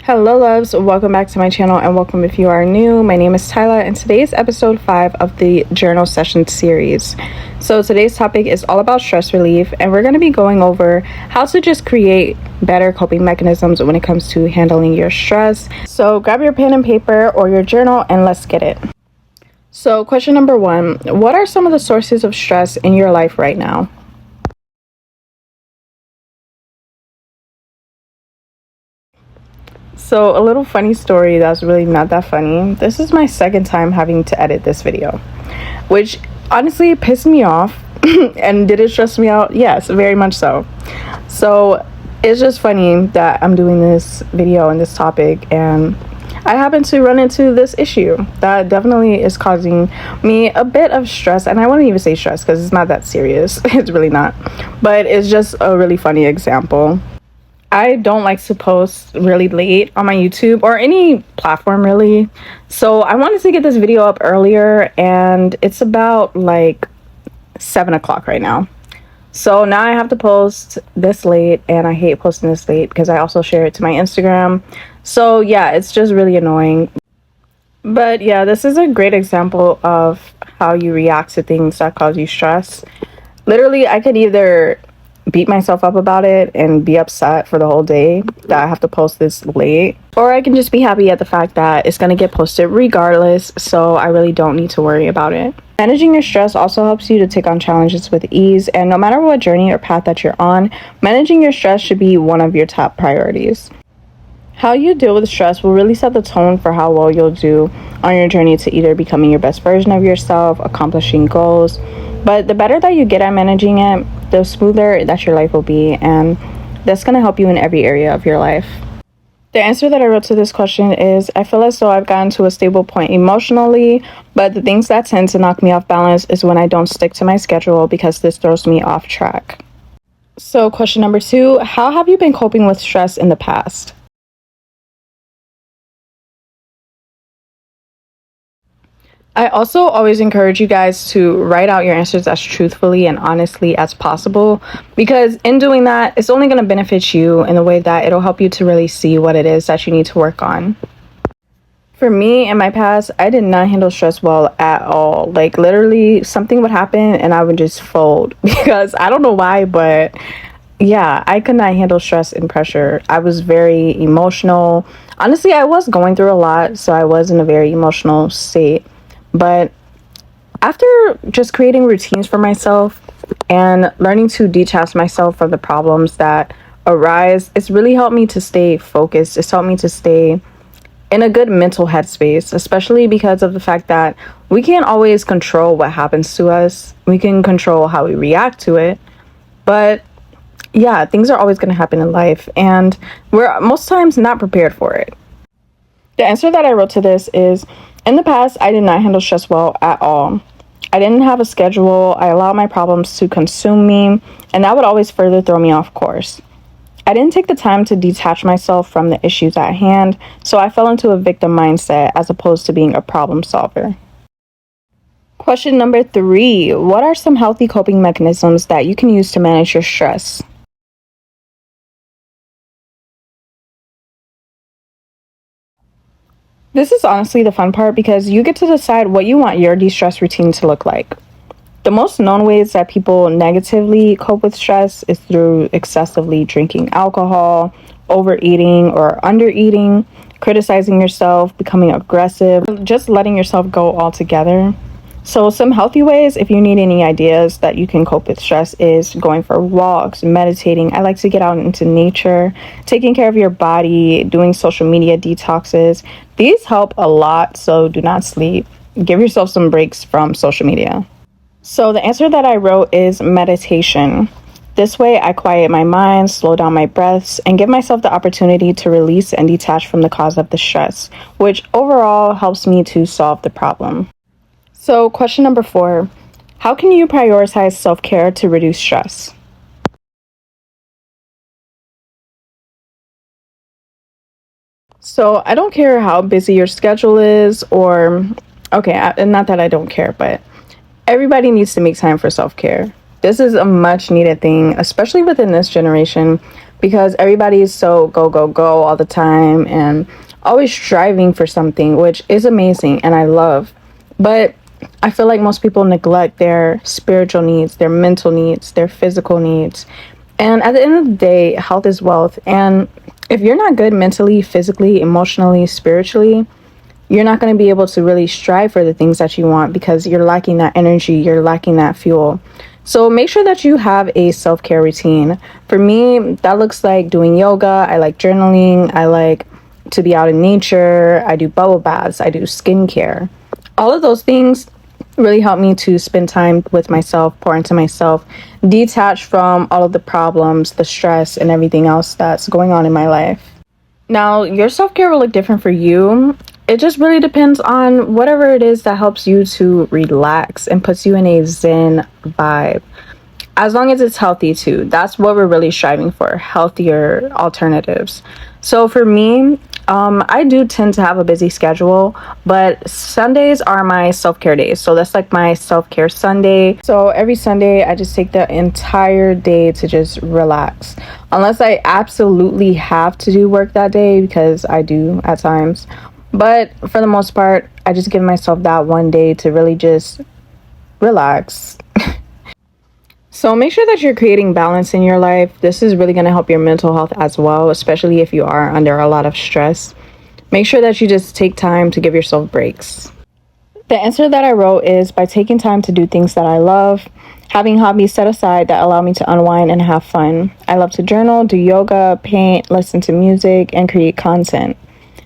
Hello loves, welcome back to my channel and welcome if you are new. My name is Tyla and today's episode 5 of the journal session series. So today's topic is all about stress relief and we're going to be going over how to just create better coping mechanisms when it comes to handling your stress. So grab your pen and paper or your journal and let's get it. So question number 1, what are some of the sources of stress in your life right now? So a little funny story that's really not that funny. This is my second time having to edit this video, which honestly pissed me off. And did it stress me out? Yes, very much so. So it's just funny that I'm doing this video on this topic and I happen to run into this issue that definitely is causing me a bit of stress. And I wouldn't even say stress because it's not that serious. It's really not. But it's just a really funny example. I don't like to post really late on my YouTube or any platform really. So I wanted to get this video up earlier and it's about like 7 o'clock right now. So now I have to post this late and I hate posting this late because I also share it to my Instagram. So yeah, it's just really annoying. But yeah, this is a great example of how you react to things that cause you stress. Literally, I could either beat myself up about it and be upset for the whole day that I have to post this late, or I can just be happy at the fact that it's going to get posted regardless, so I really don't need to worry about it. Managing your stress also helps you to take on challenges with ease, and no matter what journey or path that you're on, managing your stress should be one of your top priorities. How you deal with stress will really set the tone for how well you'll do on your journey to either becoming your best version of yourself, accomplishing goals. But the better that you get at managing it, the smoother that your life will be, and that's going to help you in every area of your life. The answer that I wrote to this question is, I feel as though I've gotten to a stable point emotionally, but the things that tend to knock me off balance is when I don't stick to my schedule because this throws me off track. So question number 2, how have you been coping with stress in the past? I also always encourage you guys to write out your answers as truthfully and honestly as possible, because in doing that, it's only going to benefit you in the way that it'll help you to really see what it is that you need to work on. For me, in my past, I did not handle stress well at all. Like literally something would happen and I would just fold because I don't know why, but yeah, I could not handle stress and pressure. I was very emotional. Honestly, I was going through a lot, so I was in a very emotional state. But after just creating routines for myself and learning to detach myself from the problems that arise, it's really helped me to stay focused. It's helped me to stay in a good mental headspace, especially because of the fact that we can't always control what happens to us. We can control how we react to it. But yeah, things are always going to happen in life, and we're most times not prepared for it. The answer that I wrote to this is, in the past, I did not handle stress well at all. I didn't have a schedule. I allowed my problems to consume me, and that would always further throw me off course. I didn't take the time to detach myself from the issues at hand, so I fell into a victim mindset as opposed to being a problem solver. Question number 3, what are some healthy coping mechanisms that you can use to manage your stress? This is honestly the fun part because you get to decide what you want your de-stress routine to look like. The most known ways that people negatively cope with stress is through excessively drinking alcohol, overeating or undereating, criticizing yourself, becoming aggressive, just letting yourself go altogether. So some healthy ways, if you need any ideas that you can cope with stress, is going for walks, meditating. I like to get out into nature, taking care of your body, doing social media detoxes. These help a lot, so do not sleep. Give yourself some breaks from social media. So the answer that I wrote is meditation. This way I quiet my mind, slow down my breaths, and give myself the opportunity to release and detach from the cause of the stress, which overall helps me to solve the problem. So question number 4, how can you prioritize self-care to reduce stress? So I don't care how busy your schedule is not that I don't care, but everybody needs to make time for self-care. This is a much needed thing, especially within this generation. because everybody is so go, go, go all the time and always striving for something, which is amazing and I love. But I feel like most people neglect their spiritual needs, their mental needs, their physical needs. And at the end of the day, health is wealth. And if you're not good mentally, physically, emotionally, spiritually, you're not going to be able to really strive for the things that you want because you're lacking that energy, you're lacking that fuel. So make sure that you have a self-care routine. For me, that looks like doing yoga. I like journaling. I like to be out in nature. I do bubble baths. I do skincare. All of those things really help me to spend time with myself, pour into myself, detach from all of the problems, the stress, and everything else that's going on in my life. Now, your self-care will look different for you. It just really depends on whatever it is that helps you to relax and puts you in a zen vibe. As long as it's healthy too. That's what we're really striving for, healthier alternatives. So for me, I do tend to have a busy schedule, but Sundays are my self-care days. So that's like my self-care Sunday. So every Sunday, I just take the entire day to just relax. Unless I absolutely have to do work that day, because I do at times. But for the most part, I just give myself that one day to really just relax. So make sure that you're creating balance in your life. This is really going to help your mental health as well, especially if you are under a lot of stress. Make sure that you just take time to give yourself breaks. The answer that I wrote is by taking time to do things that I love, having hobbies set aside that allow me to unwind and have fun. I love to journal, do yoga, paint, listen to music, and create content.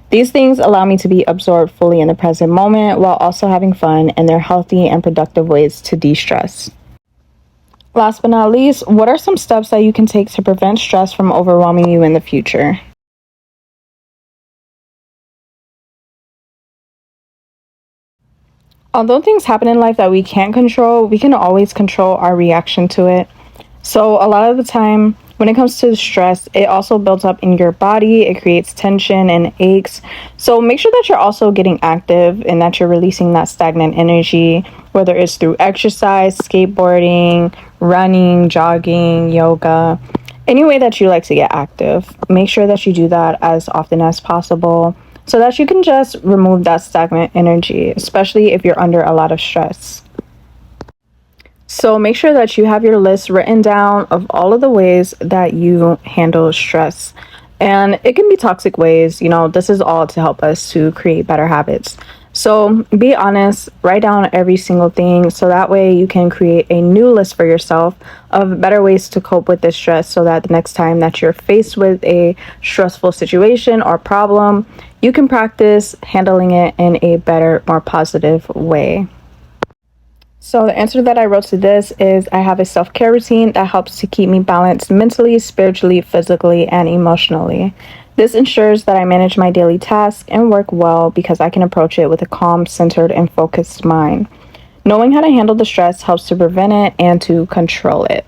These things allow me to be absorbed fully in the present moment while also having fun, and they're healthy and productive ways to de-stress. Last but not least, what are some steps that you can take to prevent stress from overwhelming you in the future? Although things happen in life that we can't control, we can always control our reaction to it. So a lot of the time, when it comes to stress, it also builds up in your body. It creates tension and aches. So make sure that you're also getting active and that you're releasing that stagnant energy, whether it's through exercise, skateboarding, running, jogging, yoga, any way that you like to get active. Make sure that you do that as often as possible so that you can just remove that stagnant energy, especially if you're under a lot of stress. So make sure that you have your list written down of all of the ways that you handle stress. And it can be toxic ways, this is all to help us to create better habits. So be honest, write down every single thing so that way you can create a new list for yourself of better ways to cope with this stress so that the next time that you're faced with a stressful situation or problem, you can practice handling it in a better, more positive way. So the answer that I wrote to this is I have a self-care routine that helps to keep me balanced mentally, spiritually, physically, and emotionally. This ensures that I manage my daily tasks and work well because I can approach it with a calm, centered, and focused mind. Knowing how to handle the stress helps to prevent it and to control it.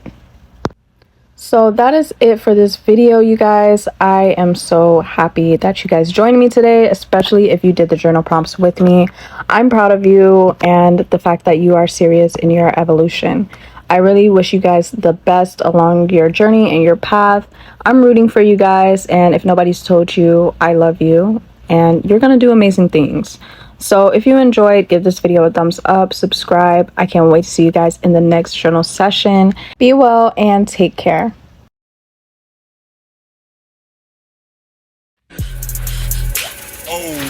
So that is it for this video, you guys. I am so happy that you guys joined me today, especially if you did the journal prompts with me. I'm proud of you and the fact that you are serious in your evolution. I really wish you guys the best along your journey and your path. I'm rooting for you guys, and if nobody's told you, I love you, and you're gonna do amazing things. So if you enjoyed, give this video a thumbs up, subscribe. I can't wait to see you guys in the next journal session. Be well and take care. Oh.